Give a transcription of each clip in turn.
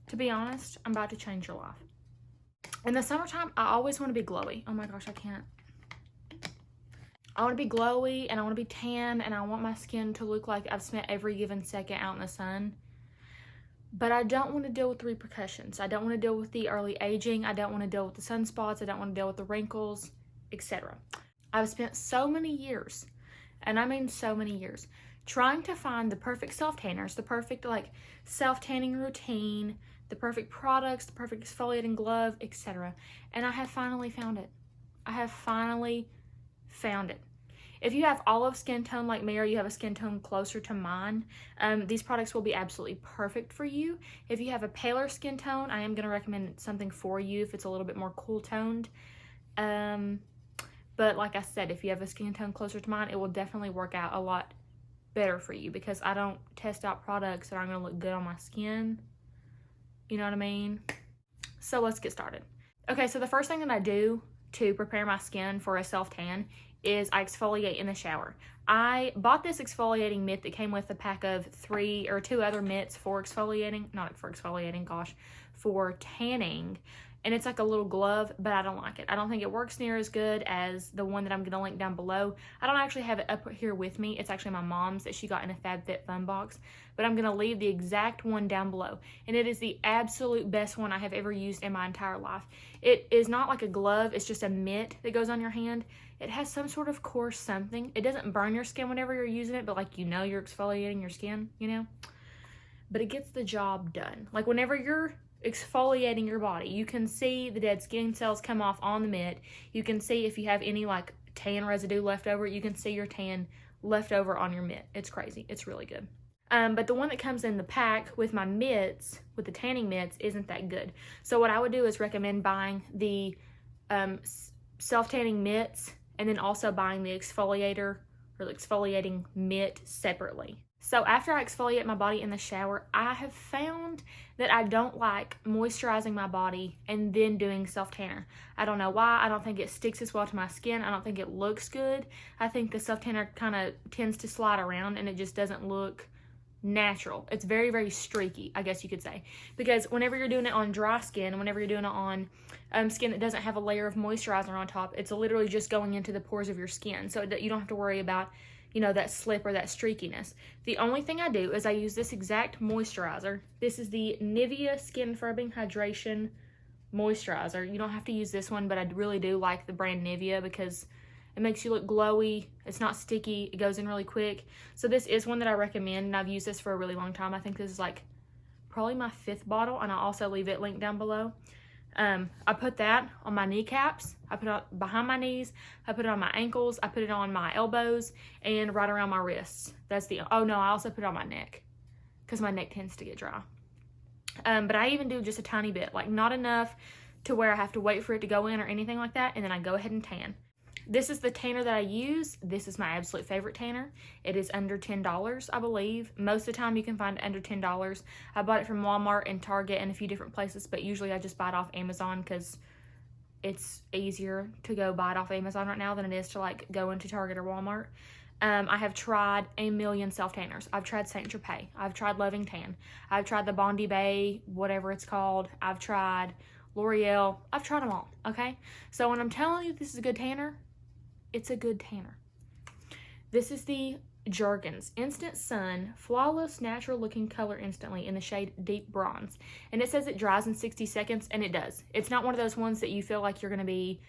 To be honest, I'm about to change your life. In the summertime, I always want to be glowy. Oh my gosh, I can't. I want to be glowy and I want to be tan and I want my skin to look like I've spent every given second out in the sun. But I don't want to deal with the repercussions. I don't want to deal with the early aging. I don't want to deal with the sunspots. I don't want to deal with the wrinkles, etc. I've spent so many years, and I mean so many years, trying to find the perfect self-tanners, the perfect like self-tanning routine, the perfect products, the perfect exfoliating glove, etc. And I have finally found it. I have finally found it. If you have olive skin tone like me, or you have a skin tone closer to mine, these products will be absolutely perfect for you. If you have a paler skin tone, I am going to recommend something for you if it's a little bit more cool toned. But like I said, if you have a skin tone closer to mine, it will definitely work out a lot better for you because I don't test out products that aren't going to look good on my skin. You know what I mean? So let's get started. Okay, so the first thing that I do to prepare my skin for a self-tan is I exfoliate in the shower. I bought this exfoliating mitt that came with a pack of 3 or 2 other mitts for exfoliating, not for exfoliating, gosh, for tanning. And it's like a little glove, but I don't like it. I don't think it works near as good as the one that I'm gonna link down below. I don't actually have it up here with me. It's actually my mom's that she got in a FabFitFun box, but I'm gonna leave the exact one down below. And it is the absolute best one I have ever used in my entire life. It is not like a glove, it's just a mitt that goes on your hand. It has some sort of coarse something. It doesn't burn your skin whenever you're using it, but like, you know, you're exfoliating your skin, you know? But it gets the job done. Like whenever you're exfoliating your body, you can see the dead skin cells come off on the mitt. You can see if you have any like tan residue left over. You can see your tan left over on your mitt. It's crazy. It's really good. But the one that comes in the pack with my mitts, with the tanning mitts, isn't that good. So what I would do is recommend buying the self-tanning mitts and then also buying the exfoliator or the exfoliating mitt separately. So after I exfoliate my body in the shower, I have found that I don't like moisturizing my body and then doing self-tanner. I don't know why. I don't think it sticks as well to my skin. I don't think it looks good. I think the self-tanner kind of tends to slide around and it just doesn't look natural. It's very, very streaky, I guess you could say. Because whenever you're doing it on dry skin, and whenever you're doing it on skin that doesn't have a layer of moisturizer on top, it's literally just going into the pores of your skin. So you don't have to worry about, you know, that slip or that streakiness. The only thing I do is I use this exact moisturizer. This is the Nivea Skin Firming Hydration Moisturizer. You don't have to use this one, but I really do like the brand Nivea because it makes you look glowy. It's not sticky. It goes in really quick. So this is one that I recommend, and I've used this for a really long time. I think this is like probably my 5th bottle, and I'll also leave it linked down below. I put that on my kneecaps. I put it behind my knees. I put it on my ankles. I put it on my elbows and right around my wrists. Oh no, I also put it on my neck because my neck tends to get dry. But I even do just a tiny bit, like not enough to where I have to wait for it to go in or anything like that, and then I go ahead and tan. This is the tanner that I use. This is my absolute favorite tanner. It is under $10, I believe. Most of the time you can find it under $10. I bought it from Walmart and Target and a few different places, but usually I just buy it off Amazon because it's easier to go buy it off Amazon right now than it is to like go into Target or Walmart. I have tried a million self-tanners. I've tried Saint Tropez. I've tried Loving Tan. I've tried the Bondi Bay, whatever it's called. I've tried L'Oreal. I've tried them all, okay? So when I'm telling you this is a good tanner, it's a good tanner. This is the Jergens Instant Sun Flawless Natural Looking Color Instantly in the shade Deep Bronze. And it says it dries in 60 seconds, and it does. It's not one of those ones that you feel like you're going to be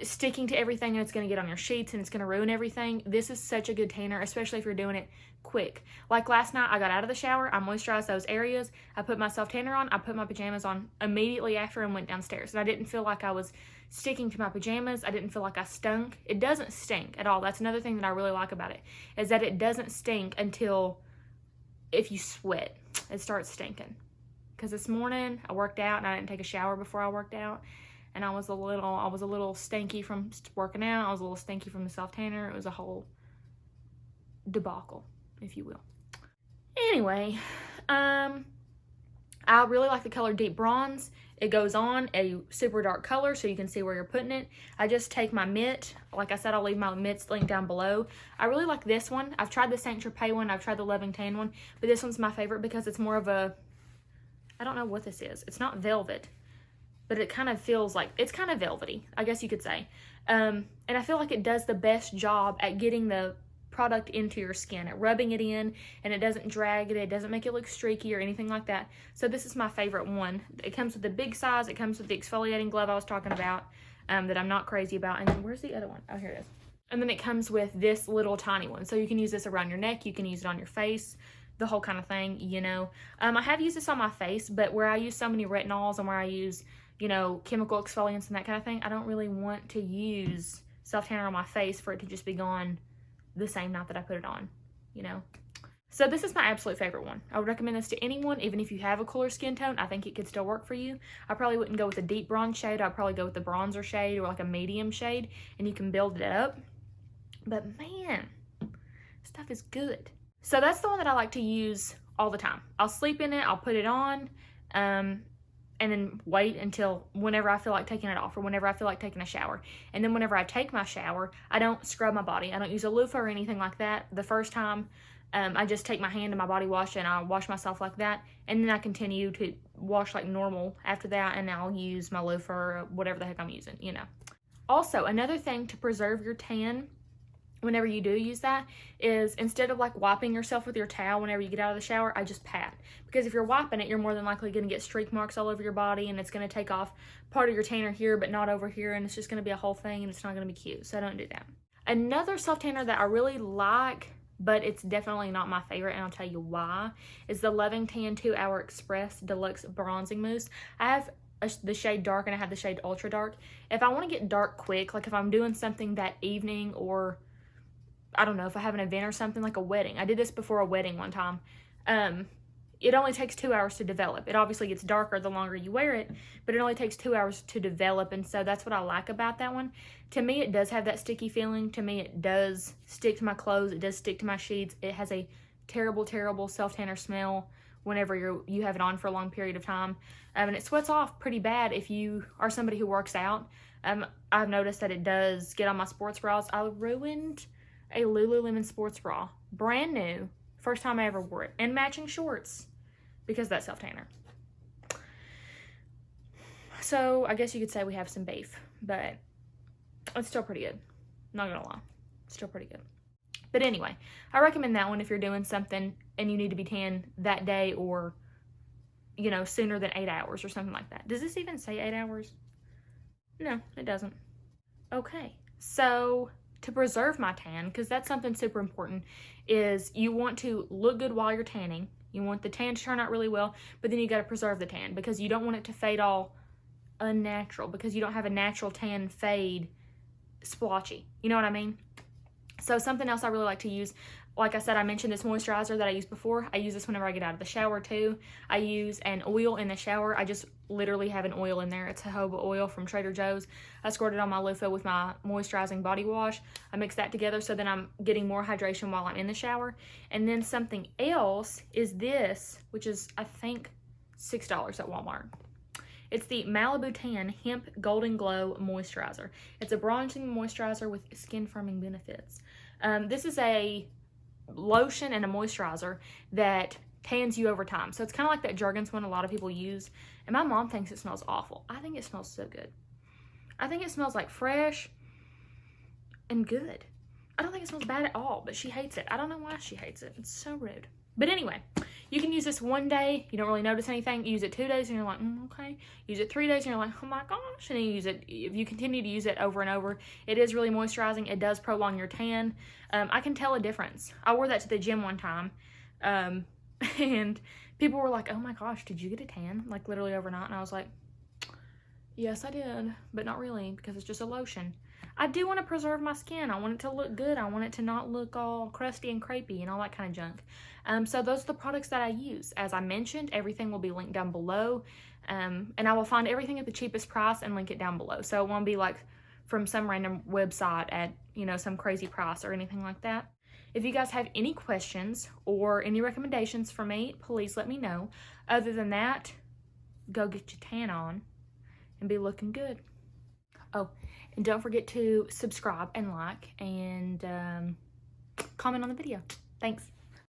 sticking to everything and it's going to get on your sheets and it's going to ruin everything. This is such a good tanner, especially if you're doing it quick. Like last night, I got out of the shower, I moisturized those areas, I put my self-tanner on, I put my pajamas on immediately after and went downstairs. And I didn't feel like I was sticking to my pajamas. I didn't feel like I stunk. It doesn't stink at all. That's another thing that I really like about it, is that it doesn't stink until if you sweat, it starts stinking. Because this morning I worked out and I didn't take a shower before I worked out. And I was a little stinky from working out. I was a little stinky from the self-tanner. It was a whole debacle, if you will. Anyway, I really like the color Deep Bronze. It goes on a super dark color so you can see where you're putting it. I just take my mitt. Like I said, I'll leave my mitts linked down below. I really like this one. I've tried the Saint Tropez one. I've tried the Loving Tan one. But this one's my favorite because it's more of a, I don't know what this is. It's not velvet, but it kind of feels like, it's kind of velvety, I guess you could say. And I feel like it does the best job at getting the product into your skin, at rubbing it in, and it doesn't drag it, it doesn't make it look streaky or anything like that. So this is my favorite one. It comes with the big size, it comes with the exfoliating glove I was talking about, that I'm not crazy about. And then where's the other one? Oh, here it is. And then it comes with this little tiny one. So you can use this around your neck, you can use it on your face, the whole kind of thing, you know. I have used this on my face, but where I use so many retinols and where I use, you know, chemical exfoliants and that kind of thing, I don't really want to use self-tanner on my face for it to just be gone the same night that I put it on, you know. So this is my absolute favorite one. I would recommend this to anyone, even if you have a cooler skin tone. I think it could still work for you. I probably wouldn't go with a deep bronze shade. I'd probably go with the bronzer shade or like a medium shade, and you can build it up. But man, stuff is good. So that's the one that I like to use all the time. I'll sleep in it, I'll put it on, and then wait until whenever I feel like taking it off or whenever I feel like taking a shower. And then whenever I take my shower, I don't scrub my body. I don't use a loofah or anything like that. The first time, I just take my hand in my body wash and I wash myself like that. And then I continue to wash like normal after that, and I'll use my loofah or whatever the heck I'm using, you know. Also, another thing to preserve your tan whenever you do use that is, instead of like wiping yourself with your towel whenever you get out of the shower, I just pat. Because if you're wiping it, you're more than likely going to get streak marks all over your body, and it's going to take off part of your tanner here but not over here, and it's just going to be a whole thing, and it's not going to be cute. So don't do that. Another self tanner that I really like, but it's definitely not my favorite, and I'll tell you why, is the Loving Tan 2 Hour Express Deluxe Bronzing Mousse. I have the shade dark and I have the shade ultra dark. If I want to get dark quick, like if I'm doing something that evening, or I don't know, if I have an event or something like a wedding. I did this before a wedding one time. It only takes 2 hours to develop. It obviously gets darker the longer you wear it, but it only takes 2 hours to develop, and so that's what I like about that one. To me, it does have that sticky feeling. To me, it does stick to my clothes. It does stick to my sheets. It has a terrible, terrible self-tanner smell whenever you have it on for a long period of time. And it sweats off pretty bad if you are somebody who works out. I've noticed that it does get on my sports bras. I ruined a Lululemon sports bra, brand new, first time I ever wore it, and matching shorts because of that self-tanner. So I guess you could say we have some beef, but it's still pretty good. Not gonna lie, it's still pretty good. But anyway, I recommend that one if you're doing something and you need to be tan that day, or, you know, sooner than 8 hours or something like that. Does this even say 8 hours? No, it doesn't. Okay, so to preserve my tan, because that's something super important, is you want to look good while you're tanning. You want the tan to turn out really well, but then you got to preserve the tan, because you don't want it to fade all unnatural, because you don't have a natural tan fade splotchy. You know what I mean? So something else I really like to use, like I said, I mentioned this moisturizer that I used before. I use this whenever I get out of the shower too. I use an oil in the shower. I just literally have an oil in there. It's jojoba oil from Trader Joe's. I squirt it on my loofah with my moisturizing body wash. I mix that together so that I'm getting more hydration while I'm in the shower. And then something else is this, which is I think $6 at Walmart. It's the Malibu Tan Hemp Golden Glow Moisturizer. It's a bronzing moisturizer with skin firming benefits. This is a lotion and a moisturizer that tans you over time. So it's kind of like that Jergens one a lot of people use. And my mom thinks it smells awful. I think it smells so good. I think it smells like fresh and good. I don't think it smells bad at all, but she hates it. I don't know why she hates it. It's so rude. But anyway, you can use this one day, you don't really notice anything. You use it 2 days and you're like, okay. Use it 3 days and you're like, oh my gosh. And then you use it, if you continue to use it over and over, it is really moisturizing. It does prolong your tan. I can tell a difference. I wore that to the gym one time, and people were like, oh my gosh, did you get a tan? Like literally overnight. And I was like, yes, I did, but not really, because it's just a lotion. I do want to preserve my skin. I want it to look good. I want it to not look all crusty and crepey and all that kind of junk. So those are the products that I use. As I mentioned, everything will be linked down below. And I will find everything at the cheapest price and link it down below. So it won't be like from some random website at, you know, some crazy price or anything like that. If you guys have any questions or any recommendations for me, please let me know. Other than that, go get your tan on and be looking good. Oh, and don't forget to subscribe and like and comment on the video. Thanks.